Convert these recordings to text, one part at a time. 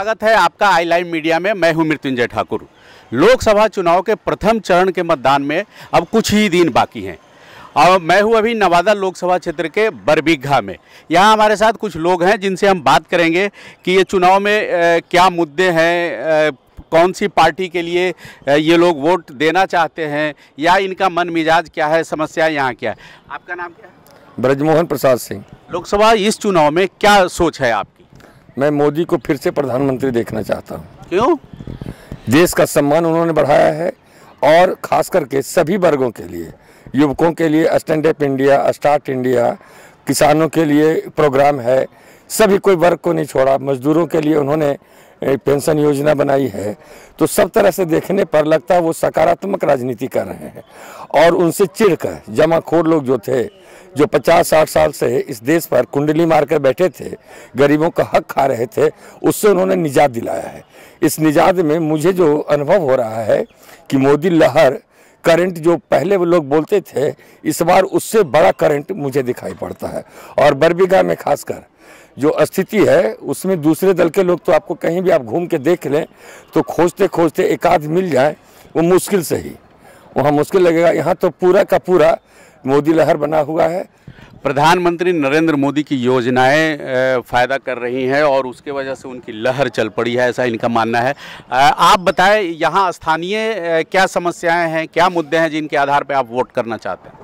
स्वागत है आपका आई लाइव मीडिया में। मैं हूं मृत्युंजय ठाकुर। लोकसभा चुनाव के प्रथम चरण के मतदान में अब कुछ ही दिन बाकी हैं और मैं हूं अभी नवादा लोकसभा क्षेत्र के बरबीघा में। यहां हमारे साथ कुछ लोग हैं जिनसे हम बात करेंगे कि ये चुनाव में क्या मुद्दे हैं, कौन सी पार्टी के लिए ये लोग वोट देना चाहते हैं या इनका मन मिजाज क्या है, समस्या यहाँ क्या है। आपका नाम क्या है? ब्रजमोहन प्रसाद सिंह। लोकसभा इस चुनाव में क्या सोच है आपकी? मैं मोदी को फिर से प्रधानमंत्री देखना चाहता हूँ। क्यों? देश का सम्मान उन्होंने बढ़ाया है और खास करके सभी वर्गों के लिए, युवकों के लिए stand up India, start India, किसानों के लिए प्रोग्राम है, सभी कोई वर्ग को नहीं छोड़ा। मजदूरों के लिए उन्होंने पेंशन योजना बनाई है। तो सब तरह से देखने पर लगता है वो सकारात्मक राजनीति कर रहे हैं और उनसे चिढ़कर जमाखोर लोग जो थे, जो 50-60 साल से इस देश पर कुंडली मारकर बैठे थे, गरीबों का हक खा रहे थे, उससे उन्होंने निजात दिलाया है। इस निजात में मुझे जो अनुभव हो रहा है कि मोदी लहर करंट जो पहले वो लोग बोलते थे, इस बार उससे बड़ा करंट मुझे दिखाई पड़ता है। और बरबीघा में खासकर जो स्थिति है उसमें दूसरे दल के लोग तो आपको कहीं भी आप घूम के देख लें तो खोजते खोजते एक आध मिल जाए वो मुश्किल से ही, वहाँ मुश्किल लगेगा। यहाँ तो पूरा का पूरा मोदी लहर बना हुआ है। प्रधानमंत्री नरेंद्र मोदी की योजनाएं फ़ायदा कर रही हैं और उसके वजह से उनकी लहर चल पड़ी है, ऐसा इनका मानना है। आप बताएं यहाँ स्थानीय क्या समस्याएं हैं, क्या मुद्दे हैं जिनके आधार पर आप वोट करना चाहते हैं?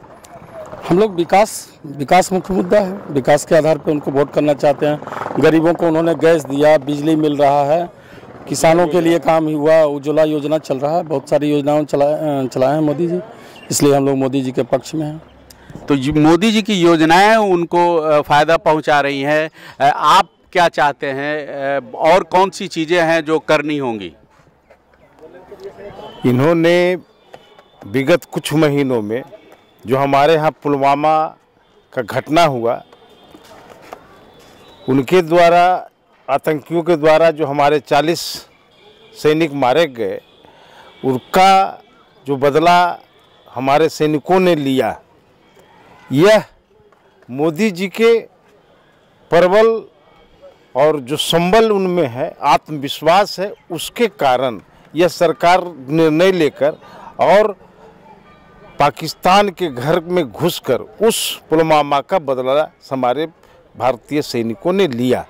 हम लोग विकास मुख्य मुद्दा है। विकास के आधार पर उनको वोट करना चाहते हैं। गरीबों को उन्होंने गैस दिया, बिजली मिल रहा है, किसानों के लिए काम हुआ, उज्ज्वला योजना चल रहा है, बहुत सारी योजनाएं चलाए हैं मोदी जी, इसलिए हम लोग मोदी जी के पक्ष में हैं। तो मोदी जी की योजनाएं उनको फ़ायदा पहुंचा रही हैं। आप क्या चाहते हैं और कौन सी चीज़ें हैं जो करनी होंगी? इन्होंने विगत कुछ महीनों में जो हमारे यहाँ पुलवामा का घटना हुआ, उनके द्वारा, आतंकियों के द्वारा जो हमारे 40 सैनिक मारे गए, उनका जो बदला हमारे सैनिकों ने लिया, यह मोदी जी के प्रबल और जो संबल उनमें है, आत्मविश्वास है, उसके कारण यह सरकार निर्णय लेकर और पाकिस्तान के घर में घुसकर उस पुलवामा का बदला हमारे भारतीय सैनिकों ने लिया।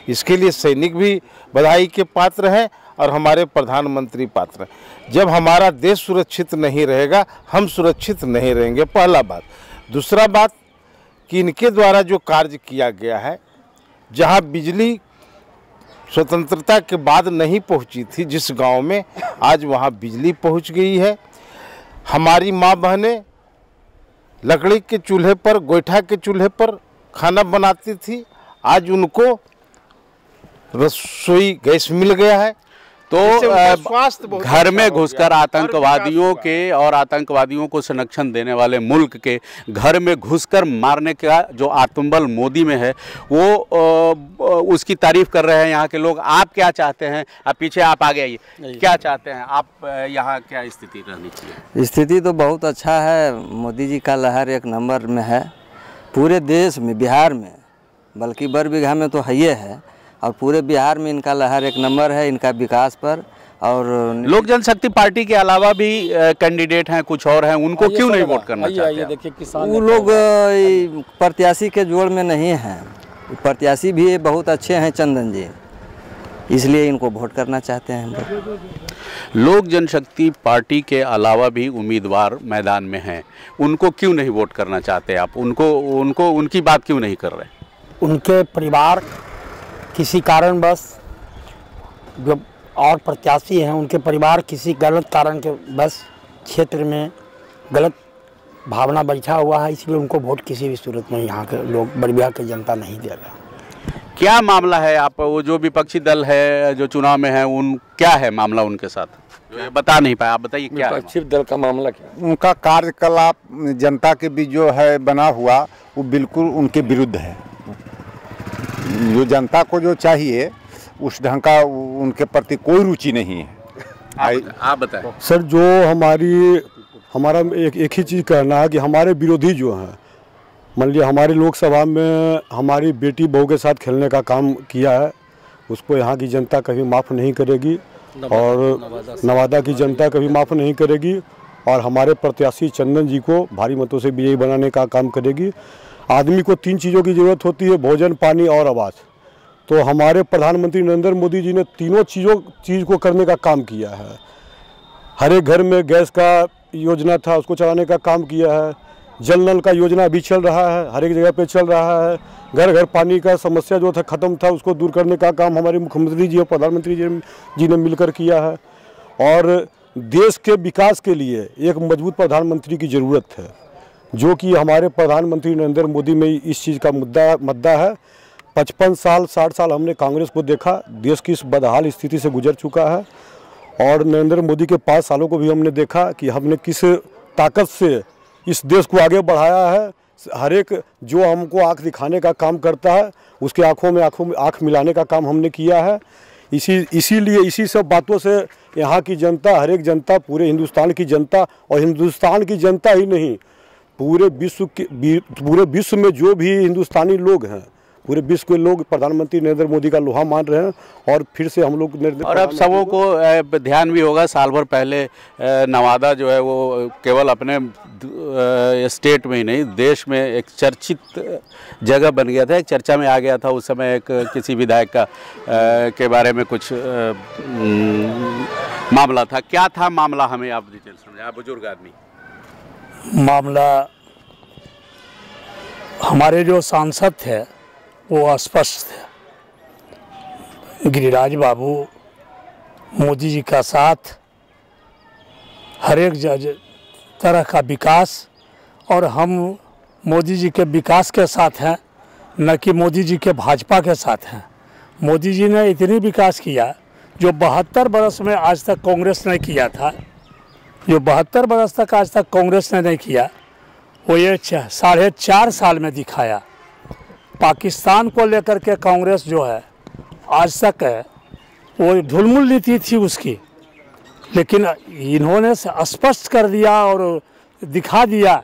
इसके लिए सैनिक भी बधाई के पात्र हैं और हमारे प्रधानमंत्री पात्र हैं। जब हमारा देश सुरक्षित नहीं रहेगा, हम सुरक्षित नहीं रहेंगे, पहला बात। दूसरा बात कि इनके द्वारा जो कार्य किया गया है, जहां बिजली स्वतंत्रता के बाद नहीं पहुंची थी जिस गांव में, आज वहां बिजली पहुंच गई है। हमारी माँ बहनें लकड़ी के चूल्हे पर, गोईठा के चूल्हे पर खाना बनाती थी, आज उनको रसोई गैस मिल गया है। तो घर में घुसकर आतंकवादियों के और आतंकवादियों को संरक्षण देने वाले मुल्क के घर में घुसकर मारने का जो आत्मबल मोदी में है, वो उसकी तारीफ कर रहे हैं यहाँ के लोग। आप क्या चाहते हैं? आप पीछे आप आगे आइए, क्या चाहते हैं आप? यहाँ क्या स्थिति रहनी चाहिए? स्थिति तो बहुत अच्छा है। मोदी जी का लहर एक नंबर में है पूरे देश में, बिहार में, बल्कि बरबीघा में तो है और पूरे बिहार में इनका लहर एक नंबर है, इनका विकास पर। और लोक जनशक्ति पार्टी के अलावा भी कैंडिडेट हैं, कुछ और हैं, उनको क्यों नहीं वोट करना चाहते हैं? देखिए किसान वो लोग प्रत्याशी के जोड़ में नहीं हैं। प्रत्याशी भी बहुत अच्छे हैं चंदन जी, इसलिए इनको वोट करना चाहते हैं हम लोग। लोक जनशक्ति पार्टी के अलावा भी उम्मीदवार मैदान में हैं, उनको क्यों नहीं वोट करना चाहते आप? उनको उनकी बात क्यों नहीं कर रहे? उनके परिवार किसी कारणवश, जो और प्रत्याशी हैं उनके परिवार किसी गलत कारण के बस क्षेत्र में गलत भावना बैठा हुआ है, इसलिए उनको वोट किसी भी सूरत में यहाँ के लोग, बरबीघा की जनता नहीं दे रहा। क्या मामला है? आप वो जो विपक्षी दल है जो चुनाव में है, उन क्या है मामला उनके साथ? बता नहीं पाया, आप बताइए क्या है? विपक्षी दल का मामला क्या? उनका कार्यकलाप जनता के बीच जो है बना हुआ, वो बिल्कुल उनके विरुद्ध है। जो जनता को जो चाहिए उस ढंग का उनके प्रति कोई रुचि नहीं है। आप बताएं सर। जो हमारा एक ही चीज़ कहना है कि हमारे विरोधी जो हैं, मान लिया हमारी लोकसभा में हमारी बेटी बहू के साथ खेलने का काम किया है, उसको यहाँ की जनता कभी माफ़ नहीं करेगी और नवादा की जनता कभी माफ़ नहीं करेगी और हमारे प्रत्याशी चंदन जी को भारी मतों से विजयी बनाने का काम करेगी। आदमी को 3 चीज़ों की ज़रूरत होती है, भोजन, पानी और आवास। तो हमारे प्रधानमंत्री नरेंद्र मोदी जी ने तीनों चीज़ को करने का काम किया है। हर एक घर में गैस का योजना था, उसको चलाने का काम किया है। जल नल का योजना अभी चल रहा है, हर एक जगह पे चल रहा है। घर घर पानी का समस्या जो था ख़त्म था, उसको दूर करने का काम हमारे मुख्यमंत्री जी और प्रधानमंत्री जी ने मिलकर किया है। और देश के विकास के लिए एक मजबूत प्रधानमंत्री की ज़रूरत है, जो कि हमारे प्रधानमंत्री नरेंद्र मोदी में इस चीज़ का मुद्दा है। 55 साल 60 साल हमने कांग्रेस को देखा, देश की इस बदहाल स्थिति से गुजर चुका है। और नरेंद्र मोदी के 5 सालों को भी हमने देखा कि हमने किस ताकत से इस देश को आगे बढ़ाया है। हर एक जो हमको आँख दिखाने का काम करता है, उसके आँखों में आँख मिलाने का काम हमने किया है। इसीलिए इसी सब बातों से यहाँ की जनता, हर एक जनता, पूरे हिंदुस्तान की जनता, और हिंदुस्तान की जनता ही नहीं, पूरे विश्व में जो भी हिंदुस्तानी लोग हैं, पूरे विश्व के लोग प्रधानमंत्री नरेंद्र मोदी का लोहा मान रहे हैं। और फिर से हम लोग और अब सबों को ध्यान भी होगा, साल भर पहले नवादा जो है वो केवल अपने स्टेट में ही नहीं, देश में एक चर्चित जगह बन गया था, एक चर्चा में आ गया था। उस समय एक किसी विधायक का के बारे में कुछ मामला था। क्या था मामला, हमें आप डिटेल समझाएं, आप बुजुर्ग आदमी। मामला हमारे जो सांसद थे वो अस्पष्ट थे। गिरिराज बाबू मोदी जी का साथ हर एक तरह का विकास, और हम मोदी जी के विकास के साथ हैं, न कि मोदी जी के भाजपा के साथ हैं। मोदी जी ने इतनी विकास किया जो 72 बरस में आज तक कांग्रेस ने किया था, जो 72 बरस तक आज तक कांग्रेस ने नहीं किया, वो ये 4.5 साल में दिखाया। पाकिस्तान को लेकर के कांग्रेस जो है आज तक है वो ढुलमुल नीति थी उसकी, लेकिन इन्होंने स्पष्ट कर दिया और दिखा दिया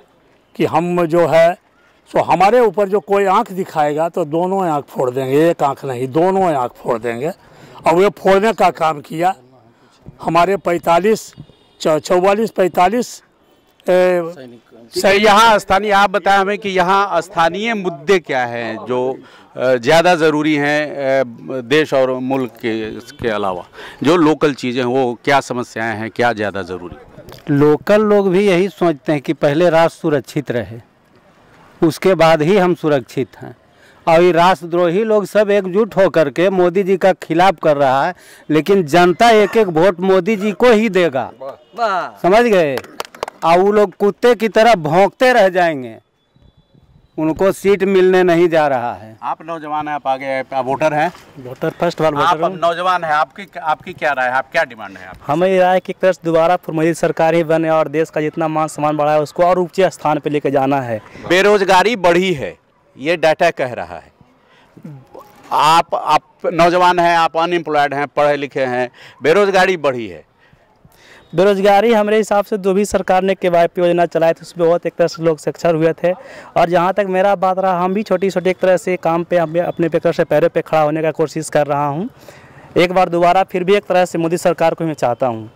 कि हम जो है सो हमारे ऊपर जो कोई आंख दिखाएगा तो दोनों आंख फोड़ देंगे, एक आंख नहीं दोनों आंख फोड़ देंगे। और वो फोड़ने का काम किया। हमारे 44-45 यहाँ स्थानीय, आप बताएं हमें कि यहाँ स्थानीय मुद्दे क्या हैं जो ज़्यादा ज़रूरी हैं देश और मुल्क के अलावा, जो लोकल चीज़ें हैं वो क्या समस्याएं हैं, क्या ज़्यादा ज़रूरी? लोकल लोग भी यही सोचते हैं कि पहले राष्ट्र सुरक्षित रहे, उसके बाद ही हम सुरक्षित हैं। और ये राष्ट्रद्रोही लोग सब एकजुट होकर के मोदी जी का खिलाफ कर रहा है, लेकिन जनता एक एक वोट मोदी जी को ही देगा, समझ गए। और वो लोग कुत्ते की तरह भौंकते रह जाएंगे, उनको सीट मिलने नहीं जा रहा है। आप नौजवान हैं, आप आगे आप वोटर हैं, वोटर फर्स्ट वाला आप नौजवान हैं, आपकी क्या राय है, आप क्या डिमांड है? हमें राय कि दोबारा फिर मोदी सरकार ही बने और देश का जितना मान सम्मान बढ़ा है उसको और ऊंचे स्थान पे लेके जाना है। बेरोजगारी बढ़ी है, ये डाटा कह रहा है। आप नौजवान हैं, आप अनएम्प्लॉयड हैं, पढ़े लिखे हैं, बेरोजगारी बढ़ी है। बेरोजगारी हमारे हिसाब से जो भी सरकार ने KYP योजना चलाई थी उसमें बहुत एक तरह से लोग साक्षर हुए थे। और जहाँ तक मेरा बात रहा, हम भी छोटी छोटी एक तरह से काम पे अपने पैर से पैरों पे खड़ा होने का कोशिश कर रहा हूँ। एक बार दोबारा फिर भी एक तरह से मोदी सरकार को मैं चाहता हूँ।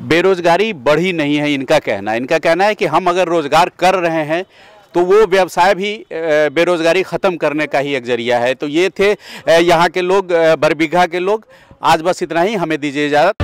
बेरोजगारी बढ़ी नहीं है इनका कहना है कि हम अगर रोजगार कर रहे हैं तो वो व्यवसाय भी बेरोजगारी ख़त्म करने का ही एक जरिया है। तो ये थे यहाँ के लोग, बरबीघा के लोग। आज बस इतना ही, हमें दीजिए इजाज़त।